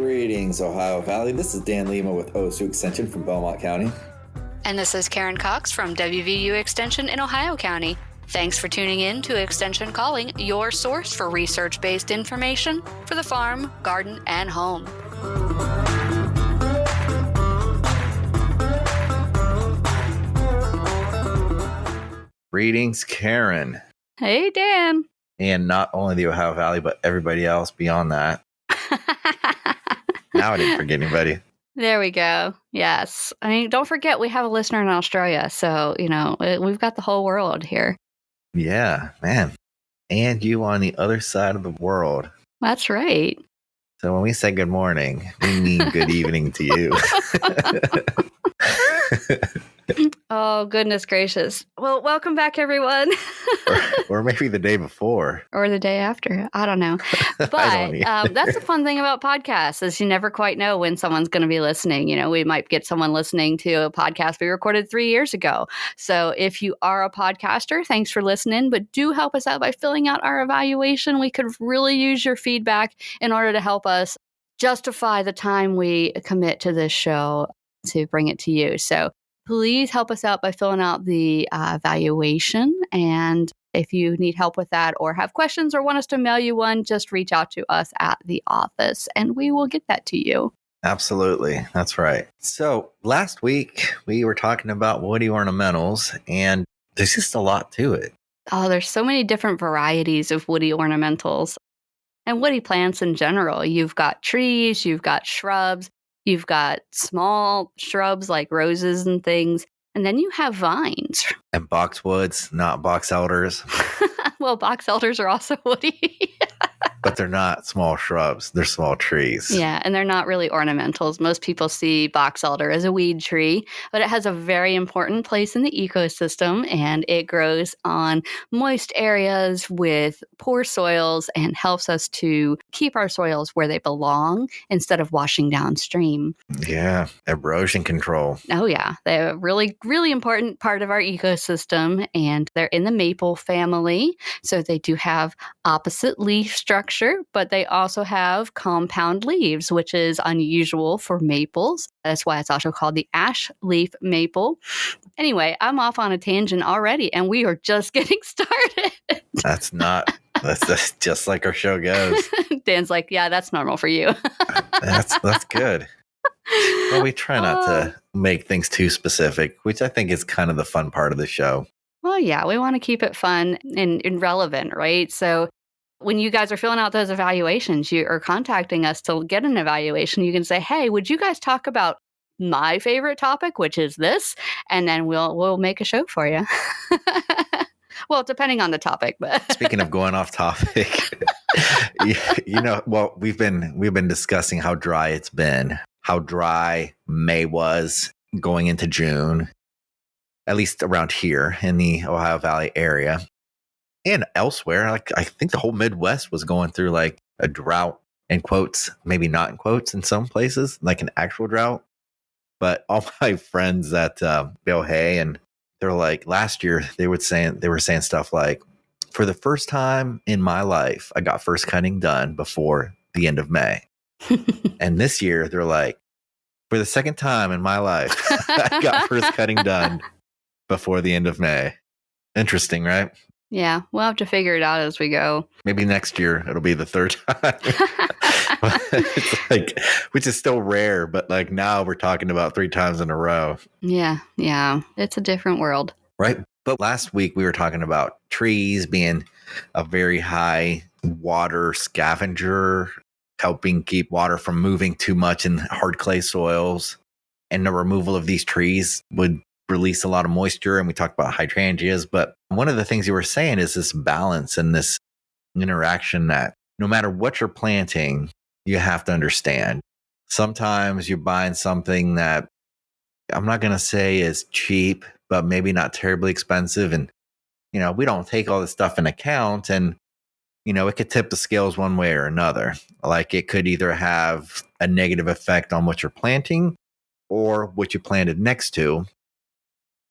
Greetings, Ohio Valley. This is Dan Lima with OSU Extension from Belmont County. And this is Karen Cox from WVU Extension in Ohio County. Thanks for tuning in to Extension Calling, your source for research-based information for the farm, garden, and home. Greetings, Karen. Hey, Dan. And not only the Ohio Valley, but everybody else beyond that. Now I didn't forget anybody. There we go. Yes. I mean, don't forget we have a listener in Australia. So, we've got the whole world here. Yeah, man. And you on the other side of the world. That's right. So when we say good morning, we mean good evening to you. Oh, goodness gracious. Well, welcome back, everyone. or maybe the day before. Or the day after. I don't know. But that's the fun thing about podcasts is you never quite know when someone's going to be listening. We might get someone listening to a podcast we recorded 3 years ago. So if you are a podcaster, thanks for listening. But do help us out by filling out our evaluation. We could really use your feedback in order to help us justify the time we commit to this show to bring it to you. So please help us out by filling out the evaluation. And if you need help with that or have questions or want us to mail you one, just reach out to us at the office and we will get that to you. Absolutely. That's right. So last week we were talking about woody ornamentals, and there's just a lot to it. Oh, there's so many different varieties of woody ornamentals and woody plants in general. You've got trees, you've got shrubs. You've got small shrubs like roses and things, and then you have vines. And boxwoods, not box elders. Well, box elders are also woody. But they're not small shrubs. They're small trees. Yeah, and they're not really ornamentals. Most people see box elder as a weed tree, but it has a very important place in the ecosystem, and it grows on moist areas with poor soils and helps us to keep our soils where they belong instead of washing downstream. Yeah, erosion control. Oh, yeah. They're a really, really important part of our ecosystem, and they're in the maple family. So they do have opposite leaf structure, but they also have compound leaves, which is unusual for maples. That's why it's also called the ash leaf maple. Anyway, I'm off on a tangent already, and we are just getting started. That's just like our show goes. Dan's like, yeah, that's normal for you. That's good. Well, we try not to make things too specific, which I think is kind of the fun part of the show. Well, yeah, we want to keep it fun and relevant, right? So when you guys are filling out those evaluations, you are contacting us to get an evaluation. You can say, hey, would you guys talk about my favorite topic, which is this? And then we'll make a show for you. Well, depending on the topic. But speaking of going off topic, well, we've been discussing how dry it's been, how dry May was going into June, at least around here in the Ohio Valley area. And elsewhere, like I think the whole Midwest was going through like a drought, in quotes, maybe not in quotes in some places, like an actual drought. But all my friends at Bill Hay, and they're like, last year they were saying stuff like, for the first time in my life, I got first cutting done before the end of May. And this year they're like, for the second time in my life, I got first cutting done before the end of May. Interesting, right? Yeah, we'll have to figure it out as we go. Maybe next year it'll be the third time. It's like, which is still rare, but like now we're talking about 3 times in a row. Yeah. It's a different world. Right. But last week we were talking about trees being a very high water scavenger, helping keep water from moving too much in hard clay soils. And the removal of these trees would release a lot of moisture. And we talked about hydrangeas. But one of the things you were saying is this balance and this interaction that no matter what you're planting, you have to understand. Sometimes you're buying something that I'm not going to say is cheap, but maybe not terribly expensive. And, we don't take all this stuff in account. And, it could tip the scales one way or another. Like it could either have a negative effect on what you're planting or what you planted next to.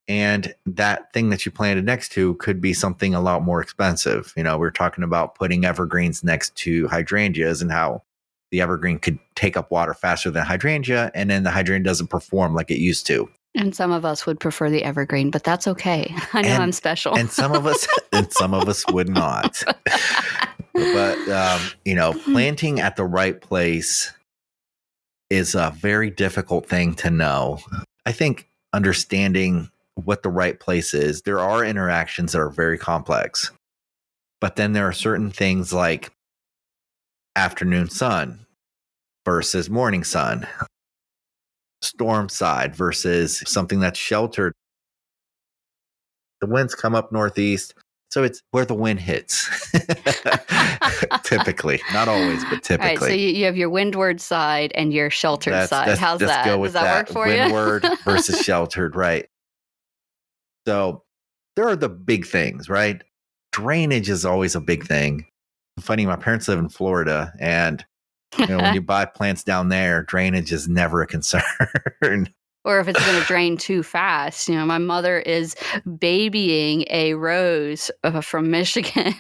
And that thing that you planted next to could be something a lot more expensive. We're talking about putting evergreens next to hydrangeas and how the evergreen could take up water faster than hydrangea, and then the hydrangea doesn't perform like it used to. And some of us would prefer the evergreen, but that's okay. I know I'm special. And some of us would not. But planting at the right place is a very difficult thing to know. I think understanding what the right place is, there are interactions that are very complex. But then there are certain things like afternoon sun versus morning sun, storm side versus something that's sheltered. The winds come up northeast, so it's where the wind hits. Typically, not always, but typically. All right, so you have your windward side and your sheltered side. How's that? Does that work for you? Windward versus sheltered, right? So there are the big things, right? Drainage is always a big thing. Funny, my parents live in Florida, and when you buy plants down there, drainage is never a concern. Or if it's going to drain too fast. My mother is babying a rose from Michigan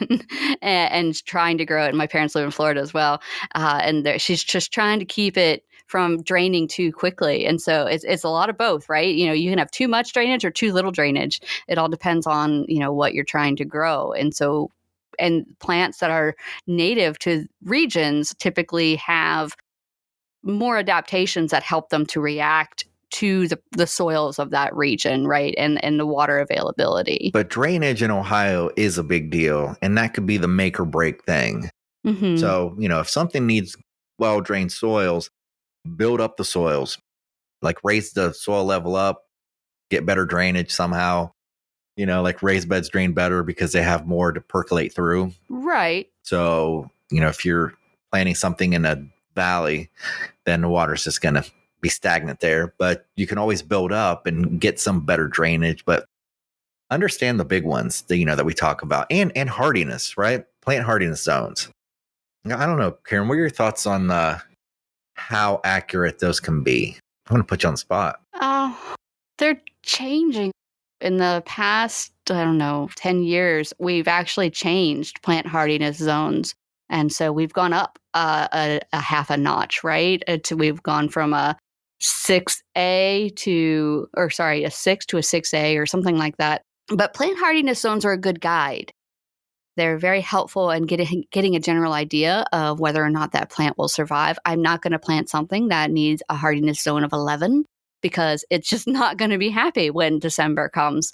and trying to grow it. And my parents live in Florida as well. And she's just trying to keep it from draining too quickly. And so it's a lot of both, right? You can have too much drainage or too little drainage. It all depends on, what you're trying to grow. And plants that are native to regions typically have more adaptations that help them to react to the soils of that region, right? And the water availability. But drainage in Ohio is a big deal, and that could be the make or break thing. Mm-hmm. So, if something needs well-drained soils, build up the soils, like raise the soil level up, get better drainage somehow. Like raised beds drain better because they have more to percolate through. Right. So, if you're planting something in a valley, then the water's just going to be stagnant there. But you can always build up and get some better drainage. But understand the big ones that we talk about, and hardiness, right? Plant hardiness zones. I don't know, Karen, what are your thoughts on how accurate those can be? I want to put you on the spot. They're changing. In the past, 10 years, we've actually changed plant hardiness zones. And so we've gone up a half a notch, right? We've gone from a 6A to a 6 to a 6A or something like that. But plant hardiness zones are a good guide. They're very helpful in getting a general idea of whether or not that plant will survive. I'm not going to plant something that needs a hardiness zone of 11 because it's just not going to be happy when December comes.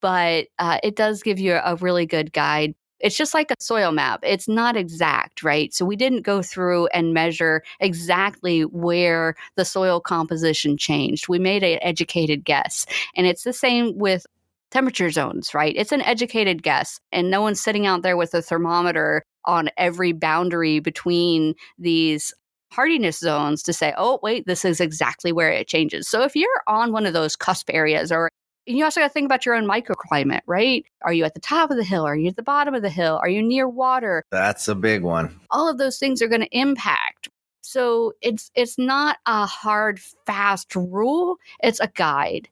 But it does give you a really good guide. It's just like a soil map. It's not exact, right? So we didn't go through and measure exactly where the soil composition changed. We made an educated guess. And it's the same with temperature zones, right? It's an educated guess. And no one's sitting out there with a thermometer on every boundary between these hardiness zones to say, oh, wait, this is exactly where it changes. So if you're on one of those cusp areas, or you also got to think about your own microclimate, right? Are you at the top of the hill? Are you at the bottom of the hill? Are you near water? That's a big one. All of those things are going to impact. So it's not a hard, fast rule. It's a guide.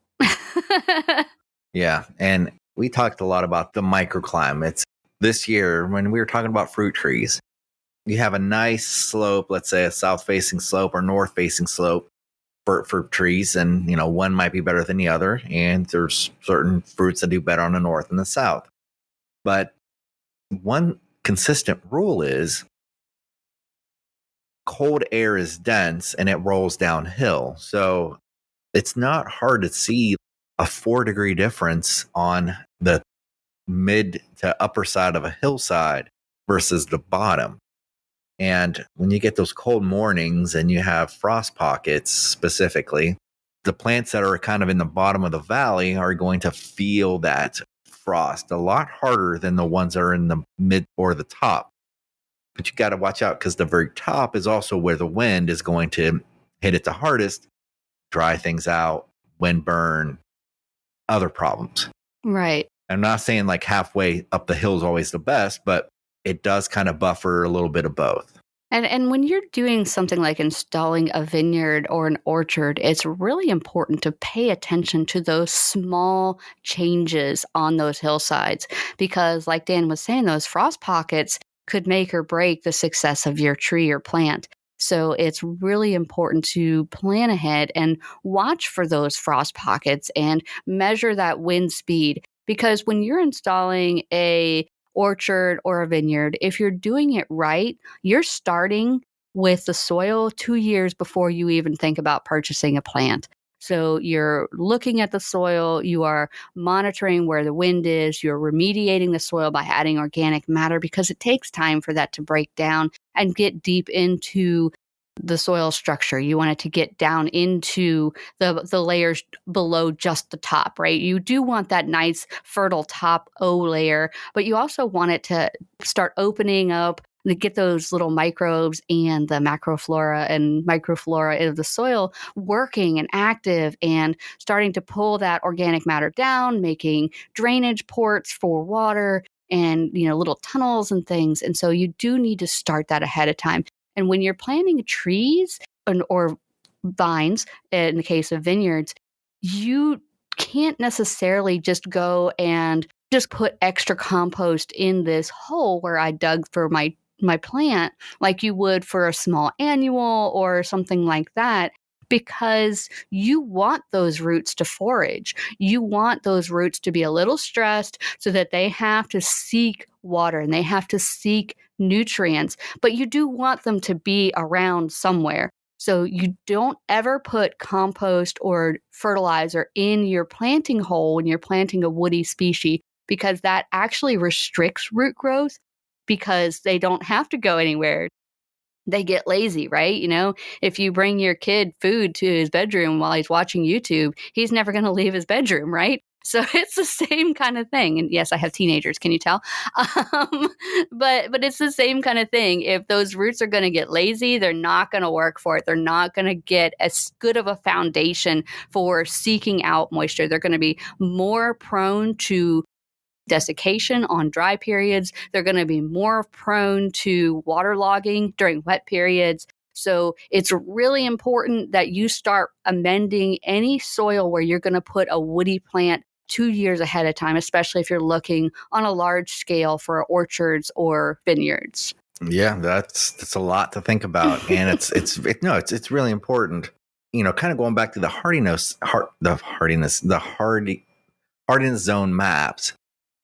Yeah. And we talked a lot about the microclimates this year when we were talking about fruit trees. You have a nice slope, let's say a south-facing slope or north-facing slope for trees, and one might be better than the other, and there's certain fruits that do better on the north and the south. But one consistent rule is cold air is dense and it rolls downhill. So it's not hard to see a 4-degree difference on the mid to upper side of a hillside versus the bottom. And when you get those cold mornings and you have frost pockets specifically, the plants that are kind of in the bottom of the valley are going to feel that frost a lot harder than the ones that are in the mid or the top. But you got to watch out because the very top is also where the wind is going to hit it the hardest, dry things out, wind burn, other problems. Right. I'm not saying like halfway up the hill is always the best, but it does kind of buffer a little bit of both. And when you're doing something like installing a vineyard or an orchard, it's really important to pay attention to those small changes on those hillsides. Because like Dan was saying, those frost pockets could make or break the success of your tree or plant. So it's really important to plan ahead and watch for those frost pockets and measure that wind speed. Because when you're installing a orchard or a vineyard, if you're doing it right, you're starting with the soil 2 years before you even think about purchasing a plant. So you're looking at the soil, you are monitoring where the wind is, you're remediating the soil by adding organic matter because it takes time for that to break down and get deep into the soil structure. You want it to get down into the layers below just the top, right? You do want that nice fertile top O layer, but you also want it to start opening up to get those little microbes and the macroflora and microflora of the soil working and active and starting to pull that organic matter down, making drainage ports for water and, little tunnels and things. And so you do need to start that ahead of time. And when you're planting trees or vines, in the case of vineyards, you can't necessarily just go and just put extra compost in this hole where I dug for my plant like you would for a small annual or something like that, because you want those roots to forage. You want those roots to be a little stressed so that they have to seek water and they have to seek nutrients, but you do want them to be around somewhere. So you don't ever put compost or fertilizer in your planting hole when you're planting a woody species, because that actually restricts root growth because they don't have to go anywhere. They get lazy, right? If you bring your kid food to his bedroom while he's watching YouTube, he's never going to leave his bedroom, right? So it's the same kind of thing. And yes, I have teenagers. Can you tell? But it's the same kind of thing. If those roots are going to get lazy, they're not going to work for it. They're not going to get as good of a foundation for seeking out moisture. They're going to be more prone to desiccation on dry periods. They're going to be more prone to waterlogging during wet periods. So it's really important that you start amending any soil where you're going to put a woody plant 2 years ahead of time, especially if you're looking on a large scale for orchards or vineyards. Yeah, that's a lot to think about, and it's really important. Kind of going back to the hardiness zone maps.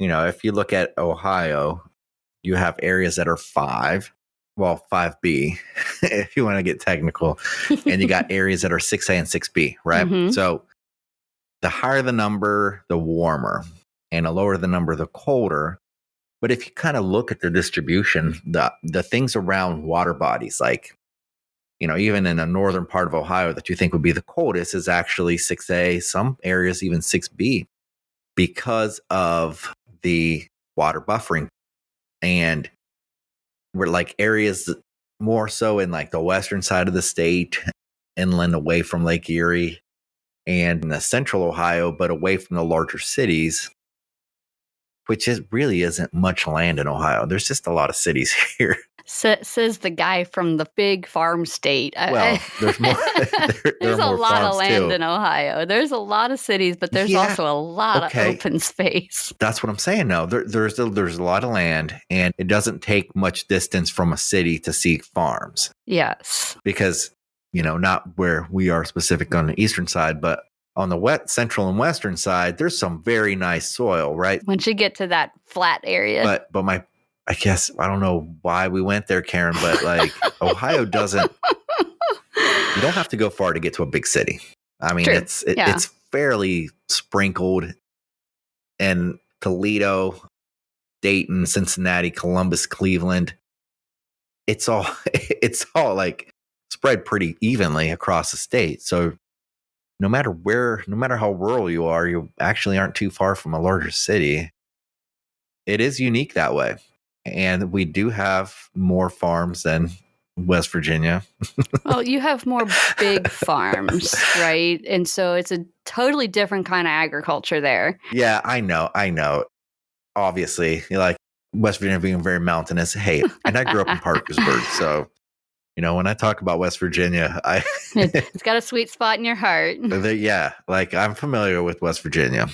If you look at Ohio, you have areas that are 5B, if you want to get technical, and you got areas that are 6A and 6B, right? Mm-hmm. So the higher the number, the warmer, and the lower the number, the colder. But if you kind of look at the distribution, the things around water bodies, like, even in the northern part of Ohio that you think would be the coldest is actually 6A, some areas even 6B, because of the water buffering. And we're like areas more so in like the western side of the state, inland away from Lake Erie, and in the central Ohio, but away from the larger cities, which really isn't much land in Ohio. There's just a lot of cities here. Says the guy from the big farm state. Well, there's more. There's a lot of land too. in Ohio. There's a lot of cities, but there's also a lot of open space. That's what I'm saying. No, there's a lot of land, and it doesn't take much distance from a city to see farms. Yes, because not where we are specific on the eastern side, but on the central and western side, there's some very nice soil, right? Once you get to that flat area. But I guess I don't know why we went there, Karen, but like Ohio doesn't. You don't have to go far to get to a big city. I mean, it's fairly sprinkled, and Toledo, Dayton, Cincinnati, Columbus, Cleveland. It's all like spread pretty evenly across the state. So no matter how rural you are, you actually aren't too far from a larger city. It is unique that way. And we do have more farms than West Virginia. Well, you have more big farms, right? And so it's a totally different kind of agriculture there. Yeah, I know. Obviously, like West Virginia being very mountainous. Hey, and I grew up in Parkersburg, so when I talk about West Virginia, it's got a sweet spot in your heart. Yeah, like I'm familiar with West Virginia.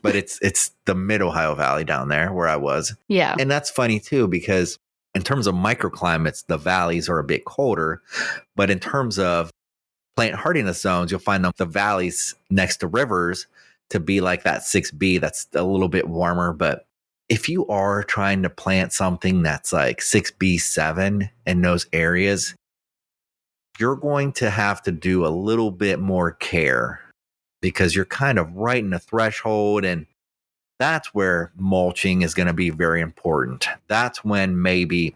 But it's the mid Ohio Valley down there where I was. Yeah. And that's funny too, because In terms of microclimates, the valleys are a bit colder, but in terms of plant hardiness zones, you'll find the valleys next to rivers to be like that 6B. That's a little bit warmer. But if you are trying to plant something that's like 6B7 in those areas, you're going to have to do a little bit more care because you're kind of right in the threshold. And that's where mulching is going to be very important. That's when maybe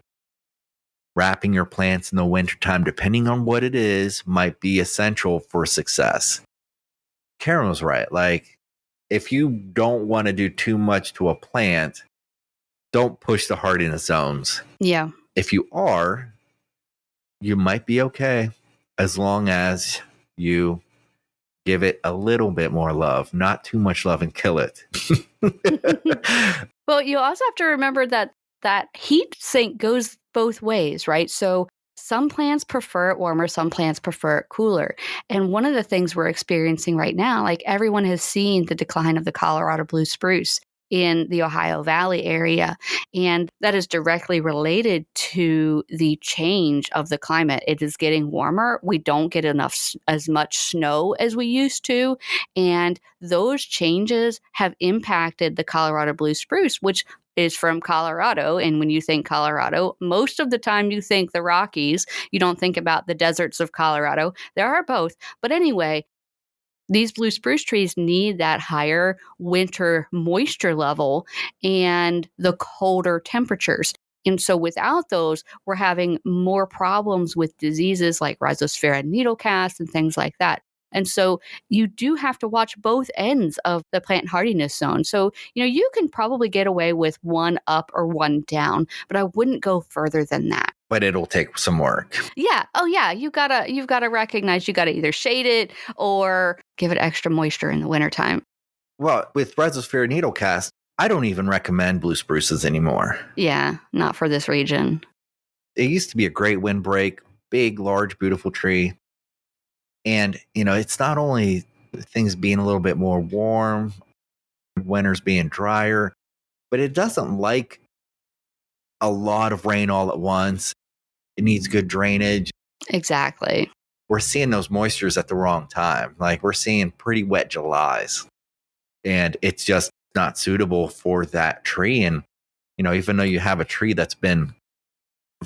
wrapping your plants in the wintertime, depending on what it is, might be essential for success. Karen was right. Like, if you don't want to do too much to a plant, don't push the hardiness zones. Yeah. If you are, you might be okay as long as you give it a little bit more love, not too much love and kill it. Well, you also have to remember that heat sink goes both ways, right? So some plants prefer it warmer, some plants prefer it cooler. And one of the things we're experiencing right now, like everyone has seen the decline of the Colorado blue spruce in the Ohio Valley area. And that is directly related to the change of the climate. It is getting warmer. We don't get as much snow as we used to. And those changes have impacted the Colorado blue spruce, which is from Colorado. And when you think Colorado, most of the time you think the Rockies. You don't think about the deserts of Colorado. There are both. But anyway, these blue spruce trees need that higher winter moisture level and the colder temperatures. And so without those, we're having more problems with diseases like rhizosphere needlecast and things like that. And so you do have to watch both ends of the plant hardiness zone. So, you can probably get away with one up or one down, but I wouldn't go further than that. But it'll take some work. Yeah. Oh, yeah. You've got to recognize you got to either shade it or give it extra moisture in the wintertime. Well, with rhizosphere needlecast, I don't even recommend blue spruces anymore. Yeah, not for this region. It used to be a great windbreak, big, large, beautiful tree. And, it's not only things being a little bit more warm, winters being drier, but it doesn't like a lot of rain all at once. It needs good drainage. Exactly. We're seeing those moistures at the wrong time. Like, we're seeing pretty wet Julys. And it's just not suitable for that tree. And, even though you have a tree that's been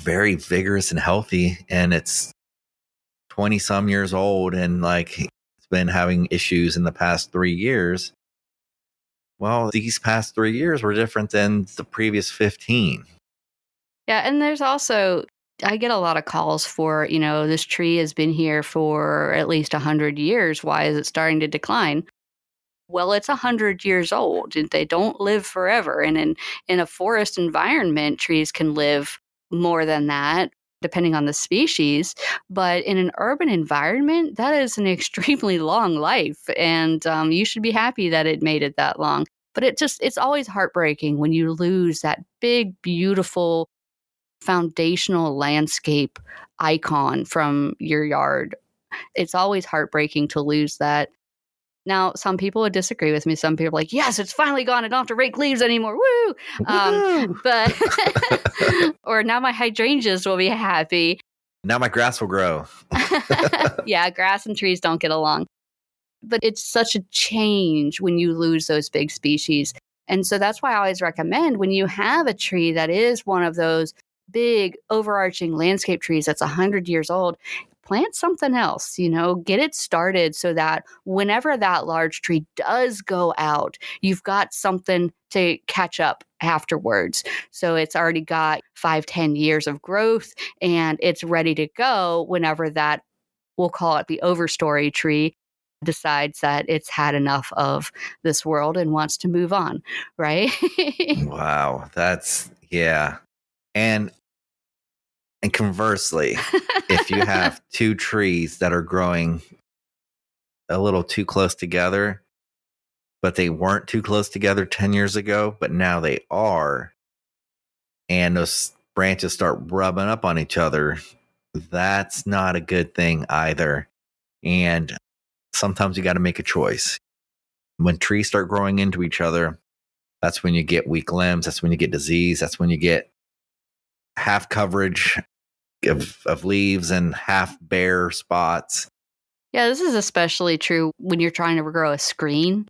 very vigorous and healthy and it's 20 some years old and like it's been having issues in the past 3 years. Well, these past 3 years were different than the previous 15. Yeah. And there's also, I get a lot of calls for, this tree has been here for at least 100 years. Why is it starting to decline? Well, it's 100 years old and they don't live forever. And in a forest environment, trees can live more than that, depending on the species. But in an urban environment, that is an extremely long life. And you should be happy that it made it that long. But it's always heartbreaking when you lose that big, beautiful, foundational landscape icon from your yard. It's always heartbreaking to lose that. Now, some people would disagree with me. Some people are like, yes, it's finally gone. I don't have to rake leaves anymore. Woo! But or now my hydrangeas will be happy. Now my grass will grow. Yeah, grass and trees don't get along. But it's such a change when you lose those big species. And so that's why I always recommend when you have a tree that is one of those big overarching landscape trees that's 100 years old, plant something else, get it started so that whenever that large tree does go out, you've got something to catch up afterwards. So it's already got 5-10 years of growth and it's ready to go whenever that, we'll call it the overstory tree, decides that it's had enough of this world and wants to move on, right? Wow. Yeah. And conversely, if you have two trees that are growing a little too close together, but they weren't too close together 10 years ago, but now they are, and those branches start rubbing up on each other, that's not a good thing either. And sometimes you got to make a choice. When trees start growing into each other, that's when you get weak limbs. That's when you get disease. That's when you get half coverage of leaves and half bare spots. Yeah, this is especially true when you're trying to grow a screen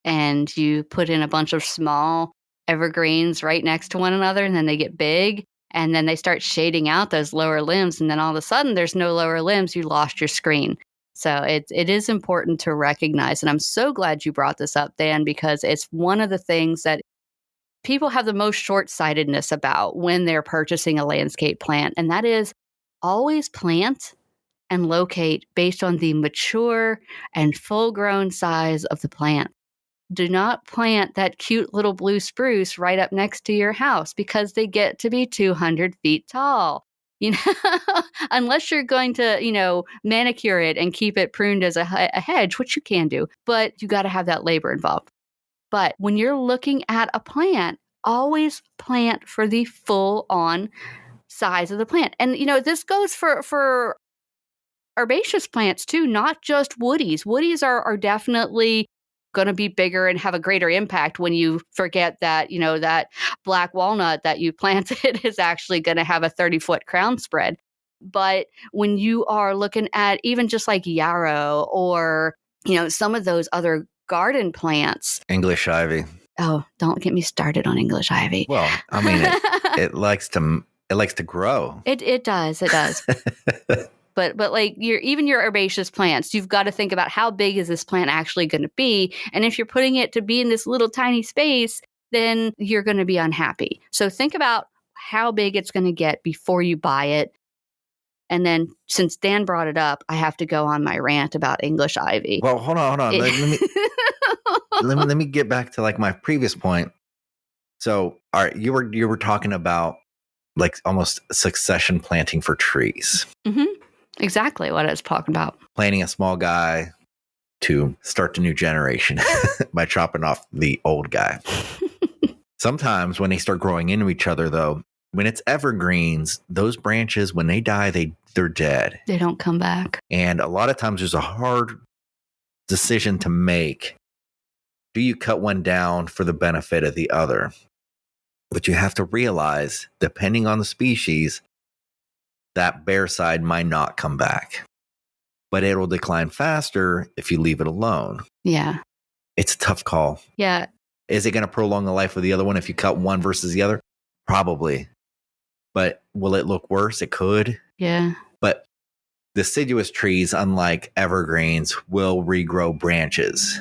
and you put in a bunch of small evergreens right next to one another, and then they get big, and then they start shading out those lower limbs, and then all of a sudden there's no lower limbs. You lost your screen. So it is important to recognize, and I'm so glad you brought this up, Dan, because it's one of the things that people have the most short-sightedness about when they're purchasing a landscape plant, and that is always plant and locate based on the mature and full-grown size of the plant. Do not plant that cute little blue spruce right up next to your house because they get to be 200 feet tall. You know, unless you're going to, manicure it and keep it pruned as a hedge, which you can do, but you got to have that labor involved. But when you're looking at a plant, always plant for the full-on size of the plant. And, this goes for herbaceous plants too, not just woodies. Woodies are definitely going to be bigger and have a greater impact when you forget that, that black walnut that you planted is actually going to have a 30-foot crown spread. But when you are looking at even just like yarrow or, some of those other garden plants. English ivy. Oh, don't get me started on English ivy. Well, I mean, it likes to grow. It does. But like your herbaceous plants, you've got to think about how big is this plant actually going to be? And if you're putting it to be in this little tiny space, then you're going to be unhappy. So think about how big it's going to get before you buy it. And then since Dan brought it up, I have to go on my rant about English ivy. Well, hold on. Let me get back to like my previous point. So, all right, you were talking about like almost succession planting for trees. Mm-hmm. Exactly what I was talking about. Planting a small guy to start the new generation by chopping off the old guy. Sometimes when they start growing into each other, though, when it's evergreens, those branches, when they die, they're dead. They don't come back. And a lot of times there's a hard decision to make. Do you cut one down for the benefit of the other? But you have to realize, depending on the species, that bare side might not come back. But it'll decline faster if you leave it alone. Yeah. It's a tough call. Yeah. Is it going to prolong the life of the other one if you cut one versus the other? Probably. But will it look worse? It could. Yeah. But deciduous trees, unlike evergreens, will regrow branches.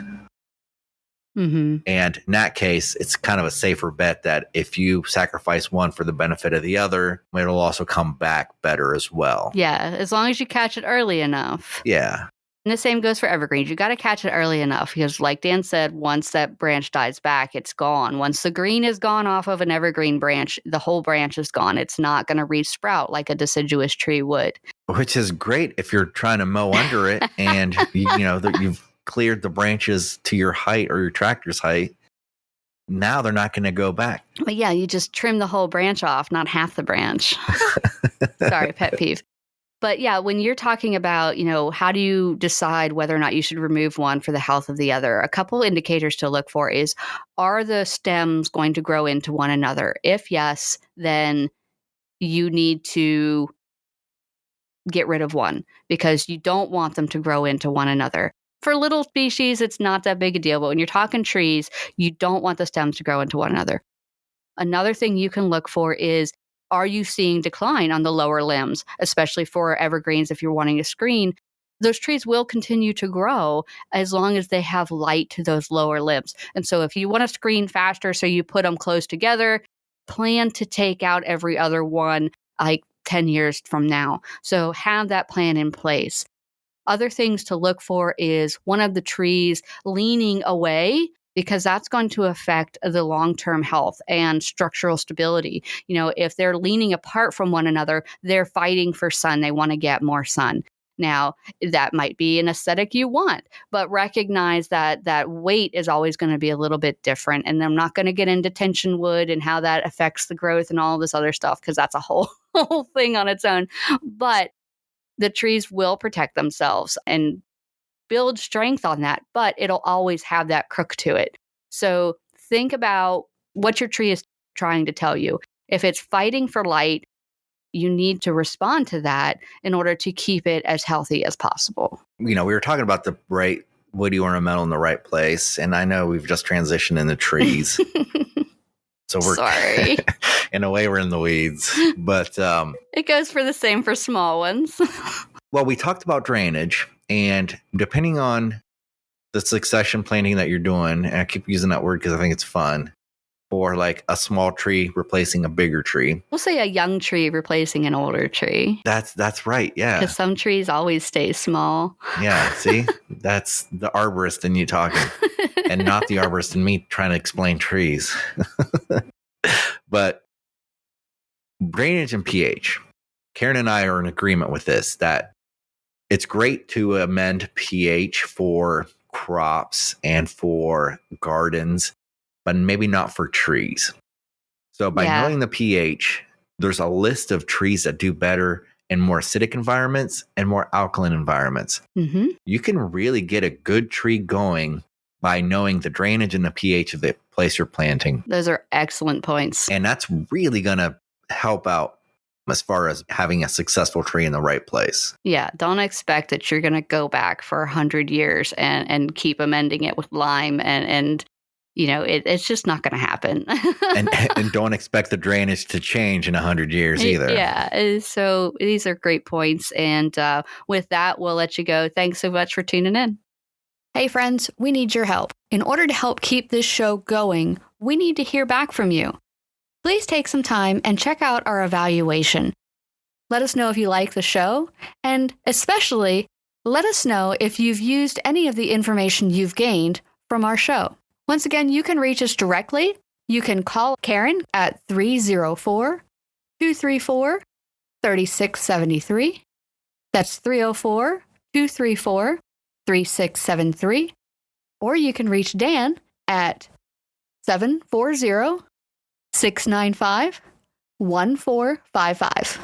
Mm-hmm. And in that case, it's kind of a safer bet that if you sacrifice one for the benefit of the other, it'll also come back better as well. Yeah, as long as you catch it early enough. Yeah. And the same goes for evergreens. You got to catch it early enough because like Dan said, once that branch dies back, it's gone. Once the green is gone off of an evergreen branch, the whole branch is gone. It's not going to resprout like a deciduous tree would. Which is great if you're trying to mow under it and you've cleared the branches to your height or your tractor's height. Now they're not going to go back. But yeah, you just trim the whole branch off, not half the branch. Sorry, pet peeve. But yeah, when you're talking about, how do you decide whether or not you should remove one for the health of the other? A couple indicators to look for is, are the stems going to grow into one another? If yes, then you need to get rid of one because you don't want them to grow into one another. For little species, it's not that big a deal, but when you're talking trees, you don't want the stems to grow into one another. Another thing you can look for is, are you seeing decline on the lower limbs, especially for evergreens if you're wanting to screen? Those trees will continue to grow as long as they have light to those lower limbs. And so if you want to screen faster so you put them close together, plan to take out every other one like 10 years from now. So have that plan in place. Other things to look for is one of the trees leaning away because that's going to affect the long-term health and structural stability. If they're leaning apart from one another, they're fighting for sun. They want to get more sun. Now, that might be an aesthetic you want, but recognize that weight is always going to be a little bit different. And I'm not going to get into tension wood and how that affects the growth and all this other stuff because that's a whole thing on its own. But the trees will protect themselves and build strength on that, but it'll always have that crook to it. So think about what your tree is trying to tell you. If it's fighting for light, you need to respond to that in order to keep it as healthy as possible. We were talking about the right woody ornamental in the right place. And I know we've just transitioned into trees. So we're sorry. In a way, we're in the weeds. But it goes for the same for small ones. Well, we talked about drainage, and depending on the succession planting that you're doing, and I keep using that word because I think it's fun, for like a small tree replacing a bigger tree. We'll say a young tree replacing an older tree. That's right, yeah. Because some trees always stay small. Yeah, see? That's the arborist in you talking, and not the arborist in me trying to explain trees. But drainage and pH. Karen and I are in agreement with this, that it's great to amend pH for crops and for gardens, but maybe not for trees. So by knowing the pH, there's a list of trees that do better in more acidic environments and more alkaline environments. Mm-hmm. You can really get a good tree going by knowing the drainage and the pH of the place you're planting. Those are excellent points. And that's really going to help out as far as having a successful tree in the right place. Yeah, don't expect that you're going to go back for 100 years and keep amending it with lime and it's just not going to happen. and don't expect the drainage to change in 100 years either. Yeah, so these are great points. And with that, we'll let you go. Thanks so much for tuning in. Hey friends, we need your help. In order to help keep this show going, we need to hear back from you. Please take some time and check out our evaluation. Let us know if you like the show, and especially let us know if you've used any of the information you've gained from our show. Once again, you can reach us directly. You can call Karen at 304-234-3673. That's 304-234-3673. Or you can reach Dan at 740-695-1455.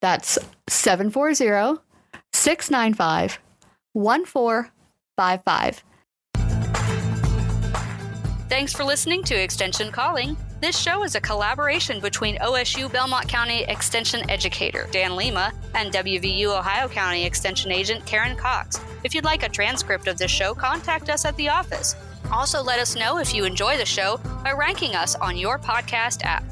That's 740-695-1455. Thanks for listening to Extension Calling. This show is a collaboration between OSU Belmont County Extension Educator Dan Lima and WVU Ohio County Extension Agent Karen Cox. If you'd like a transcript of this show, contact us at the office. Also, let us know if you enjoy the show by ranking us on your podcast app.